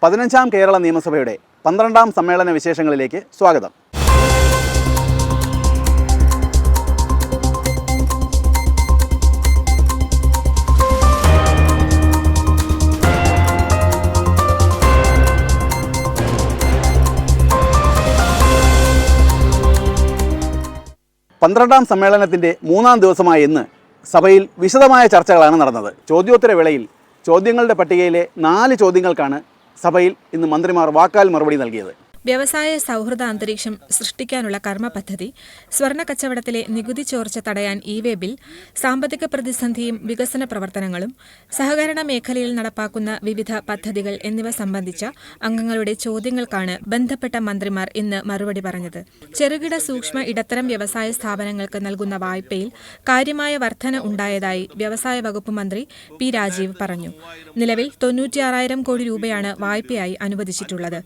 പതിനഞ്ചാം കേരള നിയമസഭയുടെ 12ാം സമ്മേളന വിശേഷങ്ങളിലേക്ക് സ്വാഗതം. പന്ത്രണ്ടാം സമ്മേളനത്തിൻ്റെ 3ാം ദിവസമായ ഇന്ന് സഭയിൽ വിശദമായ ചർച്ചകളാണ് നടന്നത്. ചോദ്യോത്തരവേളയിൽ ചോദ്യങ്ങളുടെ പട്ടികയിലെ 4 ചോദ്യങ്ങൾക്കാണ് സഭയിൽ ഇന്ന് മന്ത്രിമാർ വാക്കാൽ മറുപടി നൽകിയത്. വ്യവസായ സൗഹൃദ അന്തരീക്ഷം സൃഷ്ടിക്കാനുള്ള കർമ്മ പദ്ധതി, സ്വർണ്ണ കച്ചവടത്തിലെ നികുതി ചോർച്ച തടയാൻ ഇ-വേ ബിൽ, സാമ്പത്തിക പ്രതിസന്ധിയും വികസന പ്രവർത്തനങ്ങളും, സഹകരണ മേഖലയിൽ നടപ്പാക്കുന്ന വിവിധ പദ്ധതികൾ എന്നിവ സംബന്ധിച്ച അംഗങ്ങളുടെ ചോദ്യങ്ങൾക്കാണ് ബന്ധപ്പെട്ട മന്ത്രിമാർ ഇന്ന് മറുപടി പറഞ്ഞത്. ചെറുകിട സൂക്ഷ്മ ഇടത്തരം വ്യവസായ സ്ഥാപനങ്ങൾക്ക് നൽകുന്ന വായ്പയിൽ കാര്യമായ വർധന ഉണ്ടായതായി വ്യവസായ വകുപ്പ് മന്ത്രി പി രാജീവ് പറഞ്ഞു. നിലവിൽ 96,000 കോടി രൂപയാണ് വായ്പയായി അനുവദിച്ചിട്ടുള്ളത്.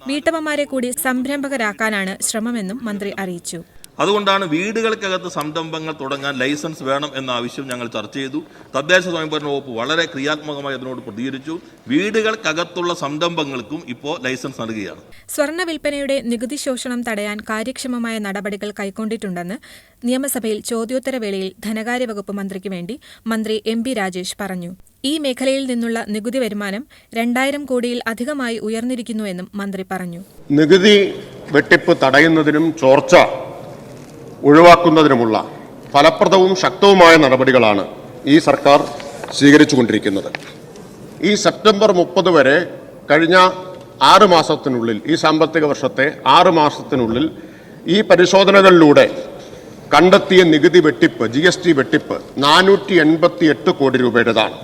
വീട്ടമ്മമാരെ കൂടി സംരംഭകരാക്കാനാണ് ശ്രമമെന്നും മന്ത്രി അറിയിച്ചു. അതുകൊണ്ടാണ് വീടുകൾക്കകത്ത് സംരംഭങ്ങൾ തുടങ്ങാൻ ലൈസൻസ് വേണം എന്ന ആവശ്യം ഞങ്ങൾ ചർച്ച ചെയ്തു. തദ്ദേശ സ്വയംഭരണ വകുപ്പ് വളരെ ക്രിയാത്മകമായി അതിനോട് പ്രതികരിച്ചു. വീടുകൾക്കകത്തുള്ള സംരംഭങ്ങൾക്കും ഇപ്പോൾ ലൈസൻസ് നൽകുകയാണ്. സ്വർണ്ണ വിൽപ്പനയുടെ നികുതി ശോഷണം തടയാൻ കാര്യക്ഷമമായ നടപടികൾ കൈക്കൊണ്ടിട്ടുണ്ടെന്ന് നിയമസഭയിൽ ചോദ്യോത്തരവേളയിൽ ധനകാര്യ വകുപ്പ് മന്ത്രിക്ക് വേണ്ടി മന്ത്രി എം പി രാജേഷ് പറഞ്ഞു. ഈ മേഖലയിൽ നിന്നുള്ള നികുതി വരുമാനം 2,000 കോടിയിൽ അധികമായി ഉയർന്നിരിക്കുന്നുവെന്നും മന്ത്രി പറഞ്ഞു. നികുതി വെട്ടിപ്പ് തടയുന്നതിനും ചോർച്ച ഒഴിവാക്കുന്നതിനുമുള്ള ഫലപ്രദവും ശക്തവുമായ നടപടികളാണ് ഈ സർക്കാർ സ്വീകരിച്ചുകൊണ്ടിരിക്കുന്നത്. ഈ സെപ്റ്റംബർ 30 വരെ കഴിഞ്ഞ 6 മാസത്തിനുള്ളിൽ, ഈ സാമ്പത്തിക വർഷത്തെ 6 മാസത്തിനുള്ളിൽ ഈ പരിശോധനകളിലൂടെ കണ്ടെത്തിയ നികുതി വെട്ടിപ്പ്, GST വെട്ടിപ്പ് 488 കോടി രൂപയുടേതാണ്.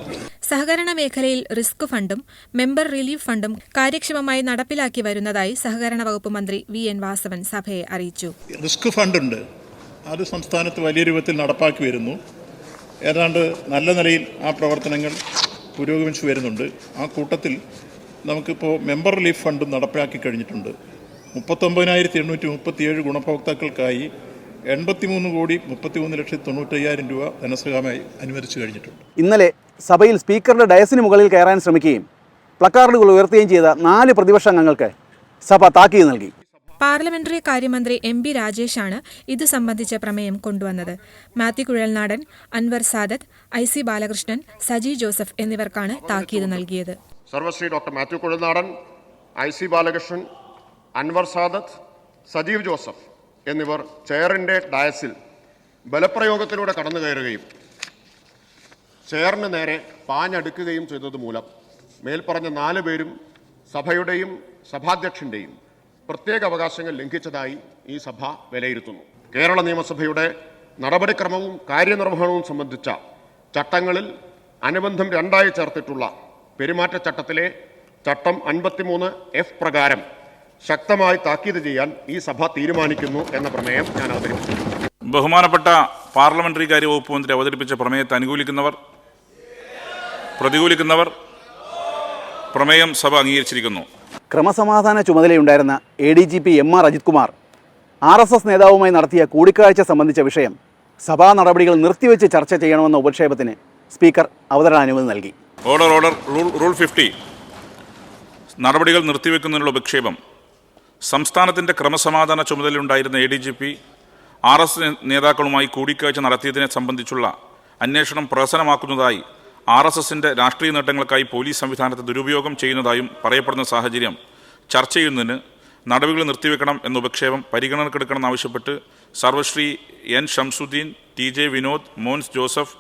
സഹകരണ മേഖലയിൽ റിസ്ക് ഫണ്ടും മെമ്പർ റിലീഫ് ഫണ്ടും കാര്യക്ഷമമായി നടപ്പിലാക്കി വരുന്നതായി സഹകരണ വകുപ്പ് മന്ത്രി VN വാസവൻ സഭയെ അറിയിച്ചു. റിസ്ക് ഫണ്ടുണ്ട്, അത് സംസ്ഥാനത്ത് വലിയ രൂപത്തിൽ നടപ്പാക്കി വരുന്നു. ഏതാണ്ട് നല്ല നിലയിൽ ആ പ്രവർത്തനങ്ങൾ പുരോഗമിച്ചു വരുന്നുണ്ട്. ആ കൂട്ടത്തിൽ നമുക്കിപ്പോൾ മെമ്പർ റിലീഫ് ഫണ്ടും നടപ്പിലാക്കി കഴിഞ്ഞിട്ടുണ്ട്. 39,837 ഗുണഭോക്താക്കൾക്കായി 83,33,95,000 രൂപ ധനസഹായമായി അനുവദിച്ചു കഴിഞ്ഞിട്ടുണ്ട്. ഇന്നലെ സഭയിൽ സ്പീക്കറുടെ ഡയസിന് മുകളിൽ കയറാൻ ശ്രമിക്കുകയും പ്ലക്കാർഡുകൾ ഉയർത്തുകയും ചെയ്ത 4 പ്രതിപക്ഷ അംഗങ്ങൾക്ക് സഭ താക്കീത് നൽകി. പാർലമെന്ററി കാര്യമന്ത്രി എം പി രാജേഷാണ് ഇത് സംബന്ധിച്ച പ്രമേയം കൊണ്ടുവന്നത്. മാത്യു കുഴൽനാടൻ, അൻവർ സാദത്ത്, IC ബാലകൃഷ്ണൻ, സജി ജോസഫ് എന്നിവർക്കാണ് താക്കീത് നൽകിയത്. സർവശ്രീ ഡോക്ടർ മാത്യു കുഴൽനാടൻ, IC ബാലകൃഷ്ണൻ, അൻവർ സാദത്ത്, സജീവ് ജോസഫ് എന്നിവർ ചെയറിൻ്റെ ഡയസിൽ ബലപ്രയോഗത്തിലൂടെ കടന്നു കയറുകയും ചെയറിന് നേരെ പാഞ്ഞടുക്കുകയും ചെയ്തതുമൂലം മേൽപ്പറഞ്ഞ 4 പേരും സഭയുടെയും സഭാധ്യക്ഷൻ്റെയും പ്രത്യേക അവകാശങ്ങൾ ലംഘിച്ചതായി ഈ സഭ വിലയിരുത്തുന്നു. കേരള നിയമസഭയുടെ നടപടിക്രമവും കാര്യനിർവഹണവും സംബന്ധിച്ച ചട്ടങ്ങളിൽ അനുബന്ധം 2ആയി ചേർത്തിട്ടുള്ള പെരുമാറ്റച്ചട്ടത്തിലെ ചട്ടം 53F പ്രകാരം ശക്തമായി താക്കീത് ചെയ്യാൻ ഈ സഭ തീരുമാനിക്കുന്നു എന്ന പ്രമേയം ഞാൻ അവതരിപ്പിച്ചു. ബഹുമാനപ്പെട്ട പാർലമെന്ററി കാര്യ വകുപ്പ് മന്ത്രി അവതരിപ്പിച്ച പ്രമേയത്തെ അനുകൂലിക്കുന്നവർ, പ്രതികൂലിക്കുന്നവർ, പ്രമേയം സഭ അംഗീകരിച്ചിരിക്കുന്നു. ക്രമസമാധാന ചുമതലയുണ്ടായിരുന്ന ADGP MR Ajith Kumar RSS നേതാവുമായി നടത്തിയ കൂടിക്കാഴ്ച സംബന്ധിച്ച വിഷയം സഭാ നടപടികൾ നിർത്തിവെച്ച് ചർച്ച ചെയ്യണമെന്ന ഉപക്ഷേപത്തിന് സ്പീക്കർ അവതരണാനുമതി നൽകി. ഓർഡർ റൂൾ 50 നടപടികൾ നിർത്തിവെക്കുന്നതിനുള്ള ഉപക്ഷേപം. സംസ്ഥാനത്തിൻ്റെ ക്രമസമാധാന ചുമതലയുണ്ടായിരുന്ന ADGP RSS നേതാക്കളുമായി കൂടിക്കാഴ്ച നടത്തിയതിനെ സംബന്ധിച്ചുള്ള അന്വേഷണം പ്രഹസനമാക്കുന്നതായി RSSൻ്റെ രാഷ്ട്രീയ നേട്ടങ്ങൾക്കായി പോലീസ് സംവിധാനത്തെ ദുരുപയോഗം ചെയ്യുന്നതായും പറയപ്പെടുന്ന സാഹചര്യം ചർച്ച ചെയ്യുന്നതിന് നടപടികൾ നിർത്തിവെക്കണം എന്ന ഉപക്ഷേപം പരിഗണനക്കെടുക്കണമെന്നാവശ്യപ്പെട്ട് Sarvashri N Shamsuddin, TJ Vinod, Mons Joseph,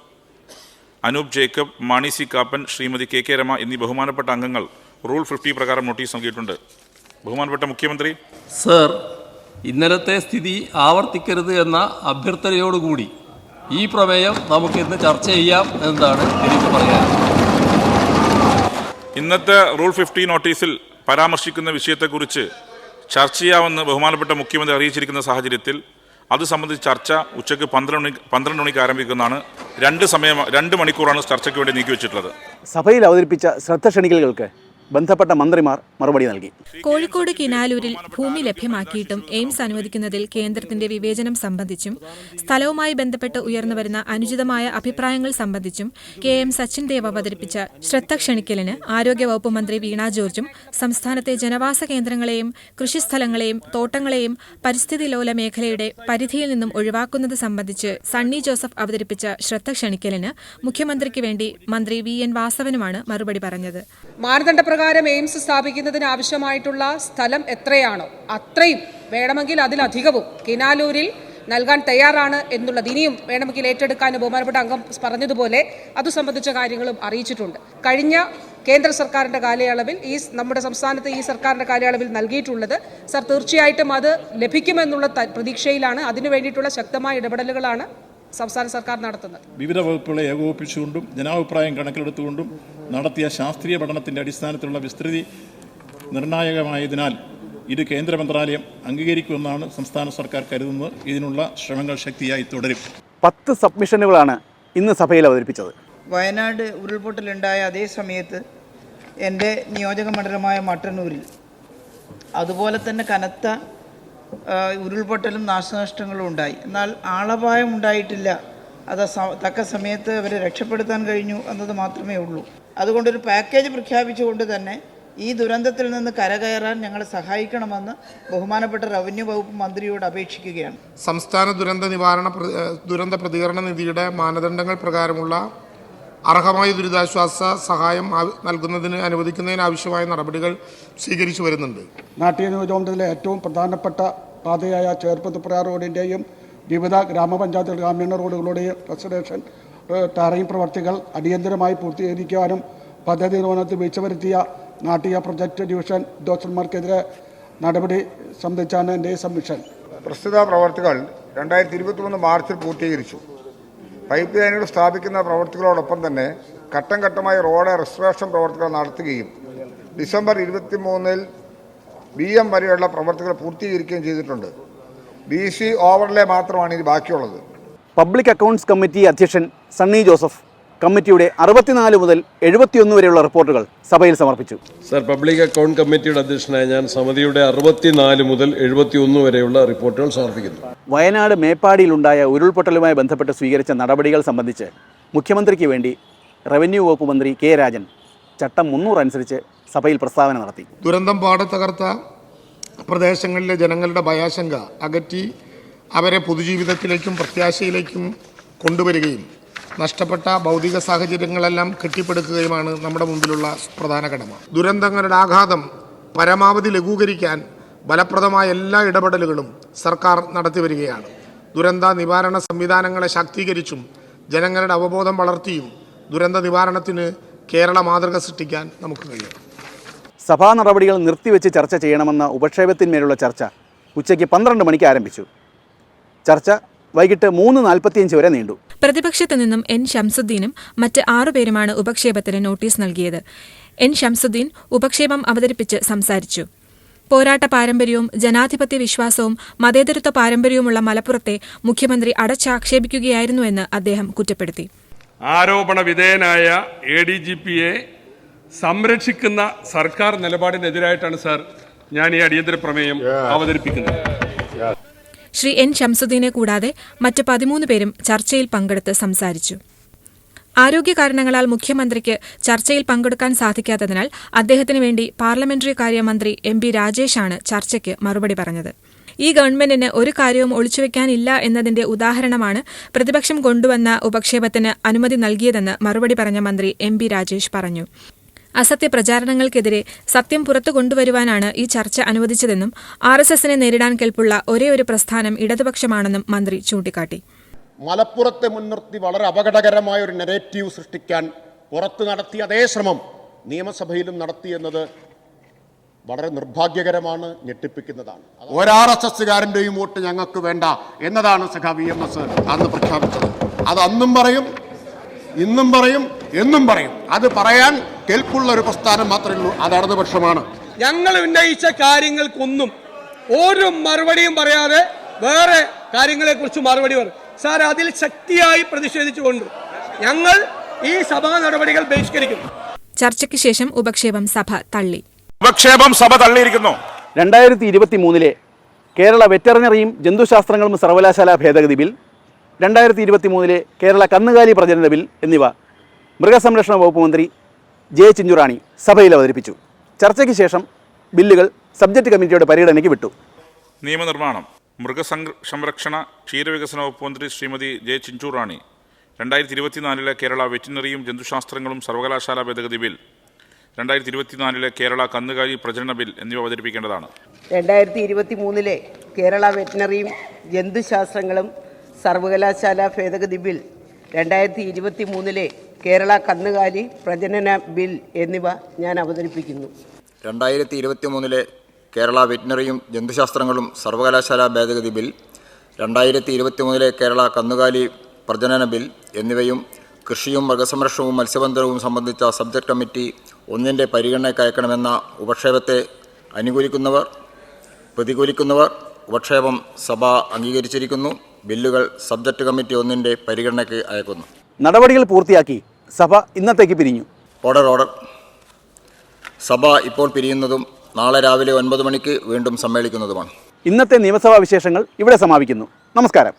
Anoop Jacob, Mani C Kappan, Shrimati KK Rama എന്നീ ബഹുമാനപ്പെട്ട അംഗങ്ങൾ റൂൾ 50 പ്രകാരം നോട്ടീസ് നൽകിയിട്ടുണ്ട്. ബഹുമാനപ്പെട്ട മുഖ്യമന്ത്രി സർ, ഇന്നലത്തെ സ്ഥിതി ആവർത്തിക്കരുത് എന്ന അഭ്യർത്ഥനയോടുകൂടി ഈ പ്രമേയം നമുക്ക് ഇന്ന് ചർച്ച ചെയ്യാം എന്നതാണ് എനിക്ക് പറയാനുള്ളത്. ഇന്നത്തെ റൂൾ 50 നോട്ടീസിൽ പരാമർശിക്കുന്ന വിഷയത്തെക്കുറിച്ച് ചർച്ച ചെയ്യാമെന്ന് ബഹുമാനപ്പെട്ട മുഖ്യമന്ത്രി അറിയിച്ചിരിക്കുന്ന സാഹചര്യത്തിൽ അത് സംബന്ധിച്ച് ചർച്ച ഉച്ചയ്ക്ക് 12 മണിക്ക് ആരംഭിക്കുന്നതാണ്. 2 മണിക്കൂറാണ് ചർച്ചയ്ക്ക് വേണ്ടി നീക്കിവെച്ചിട്ടുള്ളത്. സഭയിൽ അവതരിപ്പിച്ച ശ്രദ്ധ ക്ഷണിക്കലുകൾക്ക് ബന്ധപ്പെട്ട മന്ത്രിമാർ മറുപടി നൽകി. കോഴിക്കോട് കിനാലൂരിൽ ഭൂമി ലഭ്യമാക്കിയിട്ടും എയിംസ് അനുവദിക്കുന്നതിൽ കേന്ദ്രത്തിന്റെ വിവേചനം സംബന്ധിച്ചും സ്ഥലവുമായി ബന്ധപ്പെട്ട് ഉയർന്നുവരുന്ന അനുചിതമായ അഭിപ്രായങ്ങൾ സംബന്ധിച്ചും KM സച്ചിൻ ദേവ് അവതരിപ്പിച്ച ശ്രദ്ധ ക്ഷണിക്കലിന് ആരോഗ്യവകുപ്പ് മന്ത്രി വീണ ജോർജും സംസ്ഥാനത്തെ ജനവാസ കേന്ദ്രങ്ങളെയും കൃഷിസ്ഥലങ്ങളെയും തോട്ടങ്ങളെയും പരിസ്ഥിതി ലോല മേഖലയുടെ പരിധിയിൽ നിന്നും ഒഴിവാക്കുന്നത് സംബന്ധിച്ച് സണ്ണി ജോസഫ് അവതരിപ്പിച്ച ശ്രദ്ധ ക്ഷണിക്കലിന് മുഖ്യമന്ത്രിക്ക് വേണ്ടി മന്ത്രി VN വാസവനുമാണ് മറുപടി പറഞ്ഞത്. മാനദണ്ഡപ്രകാരം എയിംസ് സ്ഥാപിക്കുന്നതിന് ആവശ്യമായിട്ടുള്ള സ്ഥലം എത്രയാണോ അത്രയും വേണമെങ്കിൽ അതിലധികവും കിനാലൂരിൽ നൽകാൻ തയ്യാറാണ് എന്നുള്ളത് ഇനിയും വേണമെങ്കിൽ ഏറ്റെടുക്കാൻ ബഹുമാനപ്പെട്ട അംഗം പറഞ്ഞതുപോലെ അത് സംബന്ധിച്ച കാര്യങ്ങളും അറിയിച്ചിട്ടുണ്ട്. കഴിഞ്ഞ കേന്ദ്ര സർക്കാരിന്റെ കാലയളവിൽ നമ്മുടെ സംസ്ഥാനത്ത് ഈ സർക്കാരിന്റെ കാലയളവിൽ നൽകിയിട്ടുള്ളത് സർ തീർച്ചയായിട്ടും അത് ലഭിക്കുമെന്നുള്ള പ്രതീക്ഷയിലാണ്. അതിനു വേണ്ടിയിട്ടുള്ള ശക്തമായ ഇടപെടലുകളാണ് സംസ്ഥാന സർക്കാർ നടത്തുന്നത്. വിവിധ വകുപ്പുകളെ ഏകോപിപ്പിച്ചുകൊണ്ടും ജനാഭിപ്രായം കണക്കിലെടുത്തുകൊണ്ടും നടത്തിയ ശാസ്ത്രീയ പഠനത്തിന്റെ അടിസ്ഥാനത്തിലുള്ള വിസ്തൃതി നിർണായകമായതിനാൽ ഇത് കേന്ദ്ര മന്ത്രാലയം അംഗീകരിക്കുമെന്നാണ് സംസ്ഥാന സർക്കാർ കരുതുന്നത്. ഇതിനുള്ള ശ്രമങ്ങൾ ശക്തിയായി തുടരും. 10 സബ്മിഷനുകളാണ് ഇന്ന് സഭയിൽ അവതരിപ്പിച്ചത്. വയനാട് ഉരുൾപൊട്ടലുണ്ടായ അതേ സമയത്ത് എൻ്റെ നിയോജക മണ്ഡലമായ മട്ടന്നൂരിൽ അതുപോലെ തന്നെ കനത്ത ഉരുൾപൊട്ടലും നാശനഷ്ടങ്ങളും ഉണ്ടായി. എന്നാൽ ആളപായം ഉണ്ടായിട്ടില്ല. അത് തക്ക സമയത്ത് അവരെ രക്ഷപ്പെടുത്താൻ കഴിഞ്ഞു എന്നത് മാത്രമേ ഉള്ളൂ. അതുകൊണ്ടൊരു പാക്കേജ് പ്രഖ്യാപിച്ചുകൊണ്ട് തന്നെ ഈ ദുരന്തത്തിൽ നിന്ന് കരകയറാൻ ഞങ്ങളെ സഹായിക്കണമെന്ന് ബഹുമാനപ്പെട്ട റവന്യൂ വകുപ്പ് മന്ത്രിയോട് അപേക്ഷിക്കുകയാണ്. സംസ്ഥാന ദുരന്ത പ്രതികരണ നിധിയുടെ മാനദണ്ഡങ്ങൾ പ്രകാരമുള്ള അർഹമായ ദുരിതാശ്വാസ സഹായം അനുവദിക്കുന്നതിന് ആവശ്യമായ നടപടികൾ സ്വീകരിച്ചു വരുന്നുണ്ട്. നാട്ടിക നിയോജകമണ്ഡലത്തിലെ ഏറ്റവും പ്രധാനപ്പെട്ട പാതയായ ചേർപ്പത്തുപ്ര റോഡിൻ്റെയും വിവിധ ഗ്രാമപഞ്ചായത്ത് ഗ്രാമീണ റോഡുകളുടെയും റെസ്റ്റോറേഷൻ ടാറിംഗ് പ്രവർത്തികൾ അടിയന്തരമായി പൂർത്തീകരിക്കാനും പദ്ധതി നിർവഹണത്തിൽ വീഴ്ച വരുത്തിയ നാട്ടിക പ്രൊജക്ട് ഡിവിഷൻ ഉദ്യോഗസ്ഥന്മാർക്കെതിരെ നടപടി സംബന്ധിച്ചാണ് എൻ്റെ സബ്മിഷൻ. പ്രസ്തുത പ്രവർത്തികൾ 2023 മാർച്ചിൽ പൂർത്തീകരിച്ചു. പൈപ്പ് ലൈനുകൾ സ്ഥാപിക്കുന്ന പ്രവർത്തികളോടൊപ്പം തന്നെ ഘട്ടം ഘട്ടമായി റോഡ് റെസ്റ്റോറേഷൻ പ്രവർത്തികൾ നടത്തുകയും ഡിസംബർ 23 BM വരെയുള്ള പ്രവർത്തികൾ പൂർത്തീകരിക്കുകയും ചെയ്തിട്ടുണ്ട്. BC ഓവർലേ മാത്രമാണ് ഇത് ബാക്കിയുള്ളത്. പബ്ലിക് അക്കൗണ്ട്സ് കമ്മിറ്റി അധ്യക്ഷൻ സണ്ണി ജോസഫ് കമ്മിറ്റിയുടെ 64 മുതൽ 71 വരെയുള്ള റിപ്പോർട്ടുകൾ സഭയിൽ സമർപ്പിച്ചു. സർ, പബ്ലിക് അക്കൗണ്ട് കമ്മിറ്റിയുടെ അധ്യക്ഷനായ ഞാൻ സമിതിയുടെ 64 മുതൽ 71 വരെയുള്ള റിപ്പോർട്ടുകൾ സമർപ്പിക്കുന്നു. വയനാട് മേപ്പാടിയിലുണ്ടായ ഉരുൾപൊട്ടലുമായി ബന്ധപ്പെട്ട് സ്വീകരിച്ച നടപടികൾ സംബന്ധിച്ച് മുഖ്യമന്ത്രിക്ക് വേണ്ടി റവന്യൂ വകുപ്പ് മന്ത്രി K. രാജൻ ചട്ടം 300 അനുസരിച്ച് സഭയിൽ പ്രസ്താവന നടത്തി. ദുരന്തം തകർത്ത പ്രദേശങ്ങളിലെ ജനങ്ങളുടെ ഭയാശങ്ക അകറ്റി അവരെ പൊതുജീവിതത്തിലേക്കും പ്രത്യാശയിലേക്കും കൊണ്ടുവരികയും നഷ്ടപ്പെട്ട ഭൗതിക സാഹചര്യങ്ങളെല്ലാം കെട്ടിപ്പടുക്കുകയുമാണ് നമ്മുടെ മുമ്പിലുള്ള പ്രധാന കടമ. ദുരന്തങ്ങളുടെ ആഘാതം പരമാവധി ലഘൂകരിക്കാൻ ഫലപ്രദമായ എല്ലാ ഇടപെടലുകളും സർക്കാർ നടത്തിവരികയാണ്. ദുരന്ത നിവാരണ സംവിധാനങ്ങളെ ശാക്തീകരിച്ചും ജനങ്ങളുടെ അവബോധം വളർത്തിയും ദുരന്ത നിവാരണത്തിന് കേരള മാതൃക സൃഷ്ടിക്കാൻ നമുക്ക് കഴിയും. സഭാ നടപടികൾ നിർത്തിവെച്ച് ചർച്ച ചെയ്യണമെന്ന ഉപക്ഷേപത്തിന്മേലുള്ള ചർച്ച ഉച്ചയ്ക്ക് 12 മണിക്ക് ആരംഭിച്ചു. ചർച്ച വൈകിട്ട് 3:45 വരെ നീണ്ടു. പ്രതിപക്ഷത്തു നിന്നും N. ഷംസുദ്ദീനും മറ്റ് 6 പേരുമാണ് ഉപക്ഷേപത്തിന് നോട്ടീസ് നൽകിയത്. N. ഷംസുദ്ദീൻ ഉപക്ഷേപം അവതരിപ്പിച്ച് സംസാരിച്ചു. പോരാട്ട പാരമ്പര്യവും ജനാധിപത്യ വിശ്വാസവും മതേതരത്വ പാരമ്പര്യവുമുള്ള മലപ്പുറത്തെ മുഖ്യമന്ത്രി അടച്ചാക്ഷേപിക്കുകയായിരുന്നുവെന്ന് അദ്ദേഹം കുറ്റപ്പെടുത്തി. ആരോപണ വിധേയനായ ADGPയെ സംരക്ഷിക്കുന്ന സർക്കാർ നിലപാടിനെതിരായിട്ടാണ് സാർ ഞാൻ ഈ അടിയന്തര പ്രമേയം അവതരിപ്പിക്കുന്നത്. ശ്രീ N. ഷംസുദ്ദീനെ കൂടാതെ മറ്റ് 13 പേരും ചർച്ചയിൽ പങ്കെടുത്ത് സംസാരിച്ചു. ആരോഗ്യ കാരണങ്ങളാൽ മുഖ്യമന്ത്രിക്ക് ചർച്ചയിൽ പങ്കെടുക്കാൻ സാധിക്കാത്തതിനാൽ അദ്ദേഹത്തിനു വേണ്ടി പാർലമെന്ററി കാര്യമന്ത്രി MP രാജേഷാണ് ചർച്ചയ്ക്ക് മറുപടി പറഞ്ഞത്. ഈ ഗവൺമെന്റിന് ഒരു കാര്യവും ഒളിച്ചുവെക്കാനില്ല എന്നതിന്റെ ഉദാഹരണമാണ് പ്രതിപക്ഷം കൊണ്ടുവന്ന ഉപക്ഷേപത്തിന് അനുമതി നൽകിയതെന്ന് മറുപടി പറഞ്ഞ മന്ത്രി MP രാജേഷ് പറഞ്ഞു. അസത്യ പ്രചാരണങ്ങൾക്കെതിരെ സത്യം പുറത്തു കൊണ്ടുവരുവാനാണ് ഈ ചർച്ച അനുവദിച്ചതെന്നും RSSനെ നേരിടാൻ കെൽപ്പുള്ള ഒരേയൊരു പ്രസ്ഥാനം ഇടതുപക്ഷമാണെന്നും മന്ത്രി ചൂണ്ടിക്കാട്ടി. മലപ്പുറത്തെ മുൻനിർത്തി വളരെ അപകടകരമായ ഒരു നെറേറ്റീവ് സൃഷ്ടിക്കാൻ പുറത്ത് നടത്തിയ അതേ ശ്രമം നിയമസഭയിലും നടത്തിയെന്നത് വളരെ നിർഭാഗ്യകരമാണ്, ഞെട്ടിപ്പിക്കുന്നതാണ്. RSSകാരൻ്റെയും വോട്ട് ഞങ്ങൾക്ക് വേണ്ട എന്നതാണ് സഖാ VMS അന്ന് പ്രഖ്യാപിച്ചത്. അത് അന്നും പറയും, ഇന്നും പറയും, എന്നും പറയും. അത് പറയാൻ കേൾപ്പുള്ള ഒരു പ്രസ്ഥാനം മാത്രമേ ഉള്ളൂ, അത് ഇടതുപക്ഷമാണ്. ഞങ്ങൾ ഉന്നയിച്ച കാര്യങ്ങൾക്കൊന്നും ഒരു മറുപടിയും പറയാതെ വേറെ കാര്യങ്ങളെക്കുറിച്ച് മറുപടി പറയും. സാർ, അതിൽ ശക്തിയായി പ്രതിഷേധിച്ചുകൊണ്ട് ഞങ്ങൾ ഈ സഭാ നടപടികൾ ബഹിഷ്കരിക്കും. ചർച്ചയ്ക്ക് ശേഷം ഉപക്ഷേപം സഭ തള്ളി. ഉപക്ഷേപം സഭ തള്ളിയിരിക്കുന്നു. 2023 കേരള വെറ്ററിനറിയും ജന്തുശാസ്ത്രങ്ങളും സർവകലാശാല ഭേദഗതി ബിൽ, 2023 കേരള കന്നുകാലി പ്രജനന ബിൽ എന്നിവ മൃഗസംരക്ഷണ വകുപ്പ് മന്ത്രി ജെ ചിഞ്ചുറാണി സഭയിൽ അവതരിപ്പിച്ചു. ചർച്ചയ്ക്ക് ശേഷം ബില്ലുകൾ സബ്ജക്ട് കമ്മിറ്റിയുടെ പരിഗണനയ്ക്ക് വിട്ടു. നിയമനിർമ്മാണം. മൃഗസംരക്ഷണ ക്ഷീരവികസന വകുപ്പ് മന്ത്രി ശ്രീമതി ജെ ചിഞ്ചുറാണി 2024 കേരള വെറ്റിനറിയും ജന്തുശാസ്ത്രങ്ങളും സർവകലാശാല ഭേദഗതി ബിൽ, 2024 കേരള കന്നുകാലി പ്രജനന ബിൽ എന്നിവ അവതരിപ്പിക്കേണ്ടതാണ്. 2023 കേരള വെറ്റിനറിയും ജന്തുശാസ്ത്രങ്ങളും സർവകലാശാല ഭേദഗതി ബിൽ, 2023 കേരള കന്നുകാലി പ്രജനന ബിൽ എന്നിവ ഞാൻ അവതരിപ്പിക്കുന്നു. 2023 കേരള വെറ്റിനറിയും ജന്തുശാസ്ത്രങ്ങളും സർവകലാശാല ഭേദഗതി ബിൽ, 2023 കേരള കന്നുകാലി പ്രജനന ബിൽ എന്നിവയും കൃഷിയും മൃഗസംരക്ഷണവും മത്സ്യബന്ധനവും സംബന്ധിച്ച സബ്ജക്ട് കമ്മിറ്റി 1 പരിഗണനയ്ക്ക് അയക്കണമെന്ന ഉപക്ഷേപത്തെ അനുകൂലിക്കുന്നവർ, പ്രതികൂലിക്കുന്നവർ ഉപക്ഷേപം സഭ അംഗീകരിച്ചിരിക്കുന്നു. ബില്ലുകൾ സബ്ജക്ട് കമ്മിറ്റി 1 പരിഗണനയ്ക്ക് അയക്കുന്നു. നടപടികൾ പൂർത്തിയാക്കി സഭ ഇന്നത്തേക്ക് പിരിഞ്ഞു. ഓർഡർ. സഭ ഇപ്പോൾ പിരിയുന്നതും നാളെ രാവിലെ 9 മണിക്ക് വീണ്ടും സമ്മേളിക്കുന്നതുമാണ്. ഇന്നത്തെ നിയമസഭാ വിശേഷങ്ങൾ ഇവിടെ സമാപിക്കുന്നു. നമസ്കാരം.